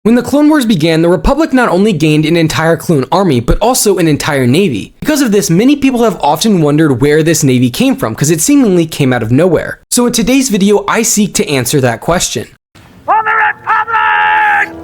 When the Clone Wars began, the Republic not only gained an entire clone army, but also an entire navy. Because of this, many people have often wondered where this navy came from, because it seemingly came out of nowhere. So in today's video, I seek to answer that question. For the Republic!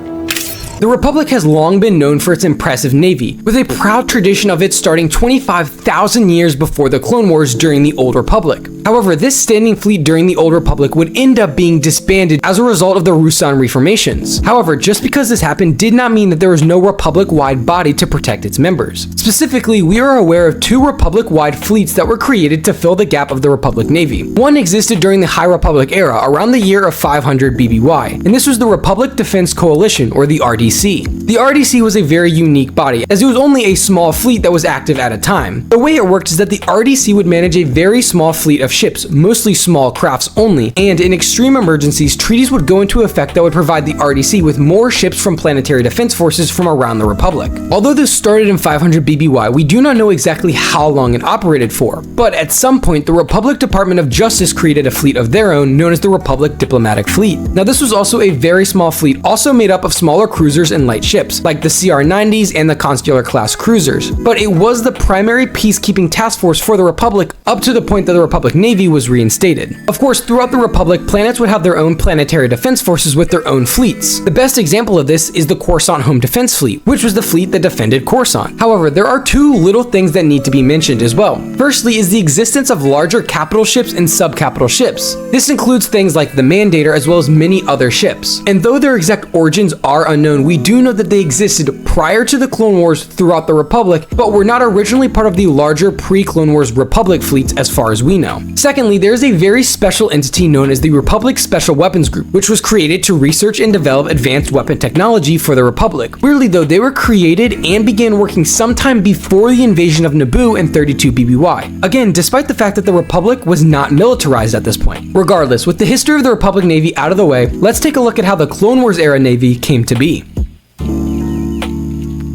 The Republic has long been known for its impressive navy, with a proud tradition of it starting 25,000 years before the Clone Wars during the Old Republic. However, this standing fleet during the Old Republic would end up being disbanded as a result of the Ruusan reformations. However, just because this happened did not mean that there was no Republic-wide body to protect its members. Specifically, we are aware of two Republic-wide fleets that were created to fill the gap of the Republic Navy. One existed during the High Republic era, around the year of 500 BBY, and this was the Republic Defense Coalition, or the RDC. The RDC was a very unique body, as it was only a small fleet that was active at a time. The way it worked is that the RDC would manage a very small fleet of ships, mostly small crafts only, and in extreme emergencies, treaties would go into effect that would provide the RDC with more ships from planetary defense forces from around the Republic. Although this started in 500 BBY, we do not know exactly how long it operated for, but at some point, the Republic Department of Justice created a fleet of their own known as the Republic Diplomatic Fleet. Now, this was also a very small fleet, also made up of smaller cruisers and light ships, like the CR-90s and the Consular class cruisers, but it was the primary peacekeeping task force for the Republic up to the point that the Republic Navy was reinstated. Of course, throughout the Republic, planets would have their own planetary defense forces with their own fleets. The best example of this is the Coruscant Home Defense Fleet, which was the fleet that defended Coruscant. However, there are two little things that need to be mentioned as well. Firstly is the existence of larger capital ships and sub-capital ships. This includes things like the Mandator as well as many other ships. And though their exact origins are unknown, we do know that they existed prior to the Clone Wars throughout the Republic, but were not originally part of the larger pre-Clone Wars Republic fleets as far as we know. Secondly, there is a very special entity known as the Republic Special Weapons Group, which was created to research and develop advanced weapon technology for the Republic. Weirdly though, they were created and began working sometime before the invasion of Naboo in 32 BBY. Again, despite the fact that the Republic was not militarized at this point. Regardless, with the history of the Republic Navy out of the way, let's take a look at how the Clone Wars era Navy came to be.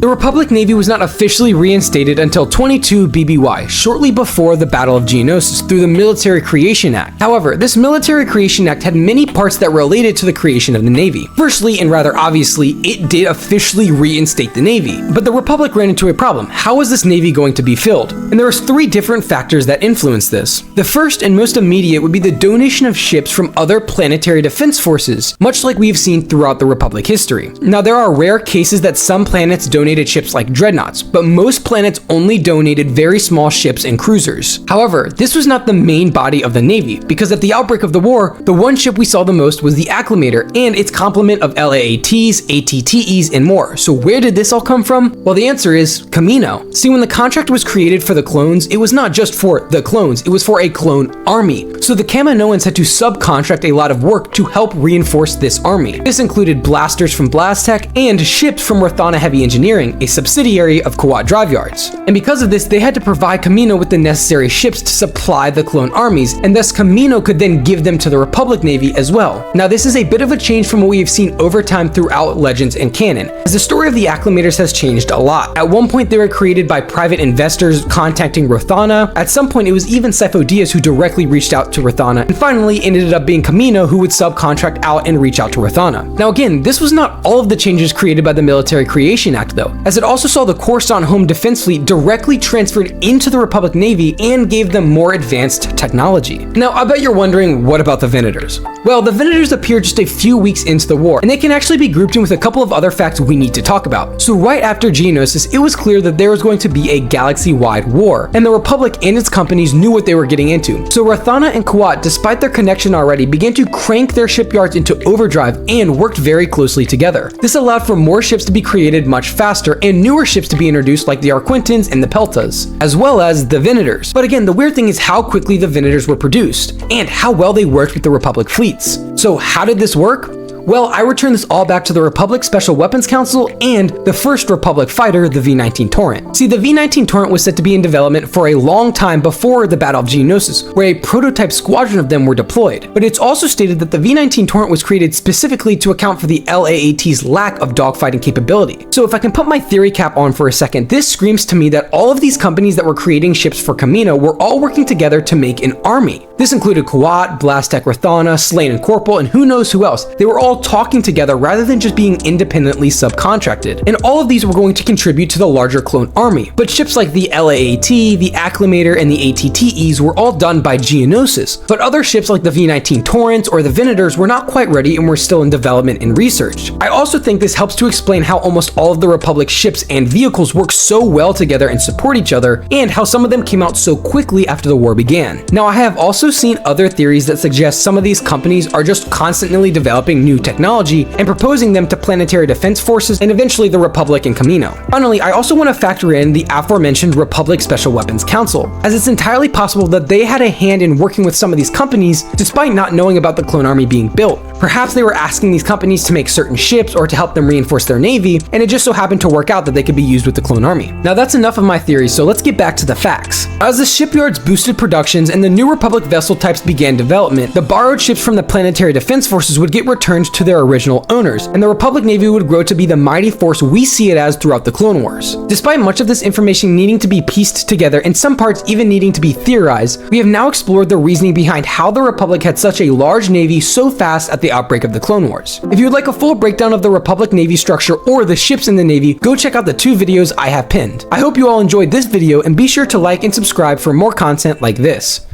The Republic Navy was not officially reinstated until 22 BBY, shortly before the Battle of Geonosis, through the Military Creation Act. However, this Military Creation Act had many parts that related to the creation of the Navy. Firstly, and rather obviously, it did officially reinstate the Navy. But the Republic ran into a problem. How was this Navy going to be filled? And there was three different factors that influenced this. The first and most immediate would be the donation of ships from other planetary defense forces, much like we've seen throughout the Republic history. Now, there are rare cases that some planets donated ships like dreadnoughts, but most planets only donated very small ships and cruisers. However, this was not the main body of the Navy, because at the outbreak of the war, the one ship we saw the most was the Acclimator and its complement of LAATs, ATTEs, and more. So where did this all come from? Well, the answer is Kamino. See, when the contract was created for the clones, it was not just for the clones, it was for a clone army. So the Kaminoans had to subcontract a lot of work to help reinforce this army. This included blasters from Blastech and ships from Rathana Heavy Engineering, a subsidiary of Kuat Drive Yards. And because of this, they had to provide Kamino with the necessary ships to supply the clone armies, and thus Kamino could then give them to the Republic Navy as well. Now, this is a bit of a change from what we have seen over time throughout Legends and canon, as the story of the Acclimators has changed a lot. At one point, they were created by private investors contacting Rothana. At some point, it was even Sifo Dyas who directly reached out to Rothana, and finally, it ended up being Kamino who would subcontract out and reach out to Rothana. Now again, this was not all of the changes created by the Military Creation Act though, as it also saw the Coruscant Home Defense Fleet directly transferred into the Republic Navy and gave them more advanced technology. Now, I bet you're wondering, what about the Venators? Well, the Venators appeared just a few weeks into the war, and they can actually be grouped in with a couple of other facts we need to talk about. So right after Geonosis, it was clear that there was going to be a galaxy-wide war, and the Republic and its companies knew what they were getting into. So Rathana and Kuat, despite their connection already, began to crank their shipyards into overdrive and worked very closely together. This allowed for more ships to be created much faster and newer ships to be introduced like the Arquintans and the Peltas, as well as the Venators. But again, the weird thing is how quickly the Venators were produced and how well they worked with the Republic fleets. So how did this work? Well, I return this all back to the Republic Special Weapons Council and the first Republic fighter, the V-19 Torrent. See, the V-19 Torrent was set to be in development for a long time before the Battle of Geonosis, where a prototype squadron of them were deployed. But it's also stated that the V-19 Torrent was created specifically to account for the LAAT's lack of dogfighting capability. So if I can put my theory cap on for a second, this screams to me that all of these companies that were creating ships for Kamino were all working together to make an army. This included Kuat, Blastek Rathana, Slain and Corporal, and who knows who else. They were all talking together rather than just being independently subcontracted. And all of these were going to contribute to the larger clone army. But ships like the LAAT, the Acclimator, and the ATTEs were all done by Geonosis. But other ships like the V-19 Torrents or the Venators were not quite ready and were still in development and research. I also think this helps to explain how almost all of the Republic ships and vehicles work so well together and support each other, and how some of them came out so quickly after the war began. Now, I have also seen other theories that suggest some of these companies are just constantly developing new technology and proposing them to planetary defense forces and eventually the Republic and Camino. Finally, I also want to factor in the aforementioned Republic Special Weapons Council, as it's entirely possible that they had a hand in working with some of these companies despite not knowing about the clone army being built. Perhaps they were asking these companies to make certain ships or to help them reinforce their navy, and it just so happened to work out that they could be used with the clone army. Now that's enough of my theories, so let's get back to the facts. As the shipyards boosted productions and the new Republic vessel types began development, the borrowed ships from the planetary defense forces would get returned to their original owners, and the Republic Navy would grow to be the mighty force we see it as throughout the Clone Wars. Despite much of this information needing to be pieced together and some parts even needing to be theorized, we have now explored the reasoning behind how the Republic had such a large navy so fast at the outbreak of the Clone Wars. If you would like a full breakdown of the Republic Navy structure or the ships in the Navy, go check out the 2 videos I have pinned. I hope you all enjoyed this video, and be sure to like and subscribe for more content like this.